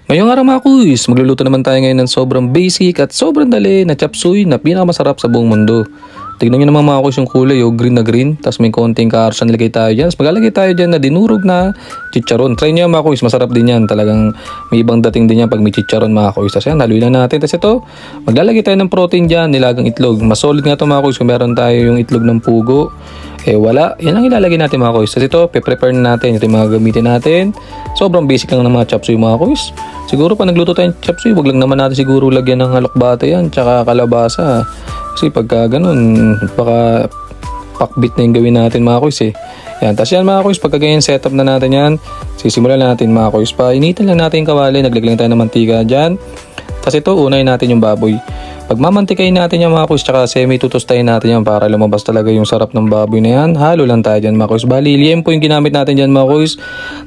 Ngayong araw mga kuys, magluluto naman tayo ngayon ng sobrang basic at sobrang dali na chop suey na pinakamasarap sa buong mundo. Tignan nyo naman mga kuys yung kulay, green na green, tapos may konting kaarsan nilagay tayo dyan. Tapos maglalagay tayo dyan na dinurog na chicharon. Try nyo yan mga kuys, masarap din yan. Talagang may ibang dating din yan pag may chicharon mga kuys. Tapos yan, haluin lang natin. Tapos ito, maglalagay tayo ng protein dyan, nilagang itlog. Mas solid nga ito mga kuys kung meron tayo yung itlog ng pugo. Wala. Yan ang ilalagay natin mga kuys. Tapos ito, pe-prepare na natin. Ito yung mga gamitin natin. Sobrang basic lang ng mga chop suey mga kuys. Siguro pa nagluto tayong chop suey, wag lang naman natin siguro lagyan ng halokbate yan, tsaka kalabasa. Kasi pagka ganun, baka pakbit na yung gawin natin mga kuys eh. Yan. Tapos yan mga kuys, pagka ganyan setup na natin yan, sisimulan natin mga kuys. Painitin lang natin yung kawali, naglagay tayo ng mantika dyan. Tapos ito, unahin natin yung baboy. Pagmamantikain natin yung mga kuys, tsaka semi-tutustahin natin yan para lumabas talaga yung sarap ng baboy na yan. Halo lang tayo dyan mga kuys. Bali, liempo yung ginamit natin dyan mga kuys.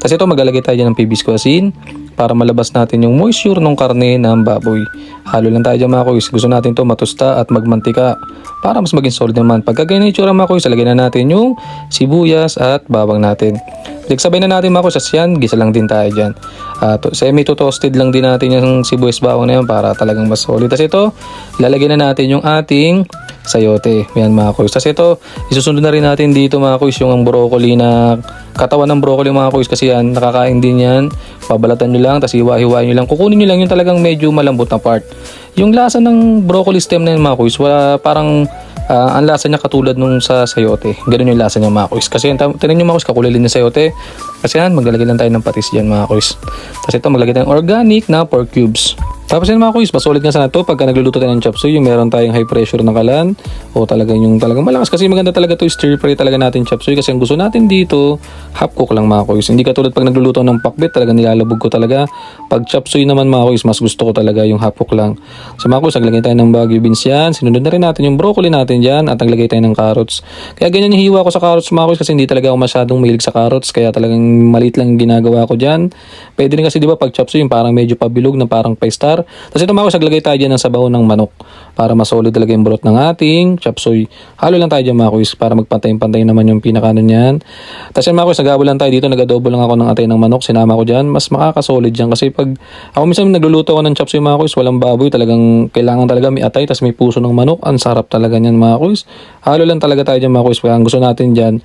Tapos ito, maglalagay tayo dyan ng hibisco asin para malabas natin yung moisture ng karne ng baboy. Halo lang tayo dyan mga kuys. Gusto natin to matusta at magmantika para mas maging solid naman. Pagka ganyan yung itsura mga kuys, lagyan na natin yung sibuyas at bawang natin. Sabay na natin mga kuys, yan, gisa lang din tayo dyan. Semi-toasted lang din natin yung sibuyas bawang na yan para talagang mas solid. Tapos ito, lalagyan na natin yung ating sayote. Yan mga kuys. Tapos ito, isusunod na rin natin dito mga kuys yung broccoli na katawan ng broccoli mga kuys kasi yan, nakakain din yan. Pabalatan nyo lang, tapos hiwa-hiwain nyo lang. Kukunin nyo lang yung talagang medyo malambot na part. Yung lasa ng broccoli stem na yun mga kuys, wala, parang ang lasa niya katulad nung sa sayote. Ganun yung lasa niya mga kuys. Kasi tinan nyo mga kuys, kakulay din yung sayote. Kasi yan, maglalagay lang tayo ng patis dyan mga kuys. Tapos ito, maglagay tayo ng organic na pork cubes. Tapos yan mga kuys, masolid nga sana ito pagka nagluluto tayo ng chop suey, yung meron tayong high pressure na kalan o talagang malakas kasi maganda talaga to, stir fry talaga natin chop suey kasi ang gusto natin dito half cook lang mga kuys. Hindi katulad pag nagluluto ng pakbet, talagang nilalabog ko talaga. Pag chop suey naman mga kuys, mas gusto ko talaga yung half cook lang. So mga kuys, naglagay tayo ng Baguio beans yan, sinunod na rin natin yung broccoli natin dyan at naglagay tayo ng carrots. Kaya ganyan yung hiwa ko sa carrots mga kuys kasi hindi talaga ako masyadong mahilig sa carrots, kaya talagang maliit lang yung ginagawa ko dyan. Pwede rin kasi di ba pag chop suey, yung parang medyo pabilog na parang pa-star. Tapos ito mga kuys, naglagay tayo dyan ng sabaw ng manok para masolid talaga yung broth ng ating chop suey. Halo lang tayo dyan mga kuys para magpantay-pantay naman yung pinakaano niyan. Tapos yan mga kuys, nag-aabo lang tayo dito, nag-adobo lang ako ng atay ng manok, sinama ko dyan, mas makakasolid dyan kasi pag ako minsan nagluluto ako ng chop suey mga kuys, walang baboy, talagang kailangan talaga may atay, tapos may puso ng manok, ang sarap talaga niyan mga kuys. Halo lang talaga tayo dyan mga kuys, kaya ang gusto natin dyan,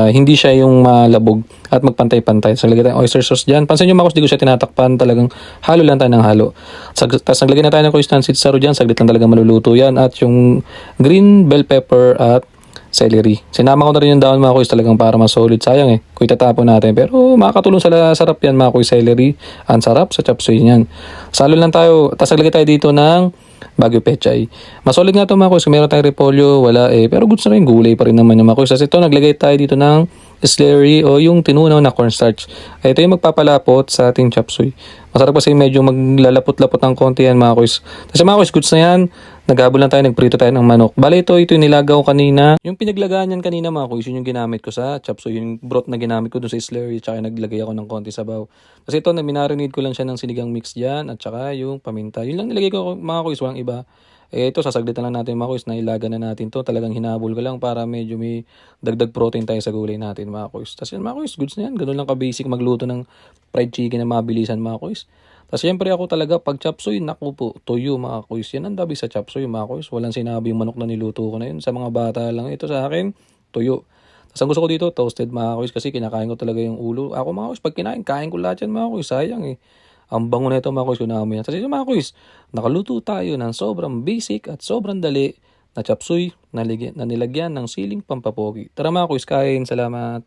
hindi siya yung malabog at magpantay-pantay. So lagyan tayo oyster sauce dyan. Pansin nyo mga kuys, di ko siya tinatakpan, talagang halo lang tayo ng halo. Tapos naglagyan na tayo ng kuys ng sitsaro dyan, saglit lang talaga maluluto yan, at yung green bell pepper at celery. Sinama ko na rin yung dahon mga kuys talagang para mas solid. Sayang kung itatapon natin. Pero makakatulong sa sarap yan mga kuys, celery. Ang sarap sa chop suey niyan. Salo lang tayo. Tapos naglagay tayo dito ng Baguio pechay. Masolid nga ito mga kuys. Kung meron tayong repolyo, wala pero goods na rin. Gulay pa rin naman yung mga kuys. Tapos ito, naglagay tayo dito ng slurry o yung tinunaw na cornstarch. Ito yung magpapalapot sa ating chop suey. Masarap kasi medyo maglalapot-lapot ng konti yan mga kuys. Kasi mga kuys, goods na yan. Naghabol lang tayo, nagprito tayo ng manok. Bale ito yung nilagaw kanina. Yung pinaglagaan yan kanina mga kuys, yun yung ginamit ko sa chop suey. Yung broth na ginamit ko doon sa slurry, tsaka naglagay ako ng konti sabaw. Kasi ito, minarinade ko lang siya ng sinigang mix dyan, at tsaka yung paminta. Yun lang nilagay ko mga kuys, walang iba. Ito, sasaglitan lang natin mga kuys, na ilaga na natin to. Talagang hinabol ko lang para medyo may dagdag protein tayo sa gulay natin mga kuys. Tapos yan mga kuys, goods na yan. Ganun lang ka-basic magluto ng fried chicken na mabilisan mga kuys. Tapos syempre ako talaga pag chop suey, naku po, tuyo mga kuys. Yan ang dabi sa chop suey mga kuys. Walang sinabi yung manok na niluto ko na yun. Sa mga bata lang ito, sa akin, tuyo. Tapos ang gusto ko dito, toasted mga kuys kasi kinakain ko talaga yung ulo. Ako mga kuys, pag kinain, kain ko lahat yan mga kuys. Sayang Ang bango na ito mga kuys, kunamin yan. Tapos yung mga kuys, nakaluto tayo ng sobrang basic at sobrang dali na chop suey na nilagyan ng siling pampapogi. Tara mga kuys, kain. Salamat.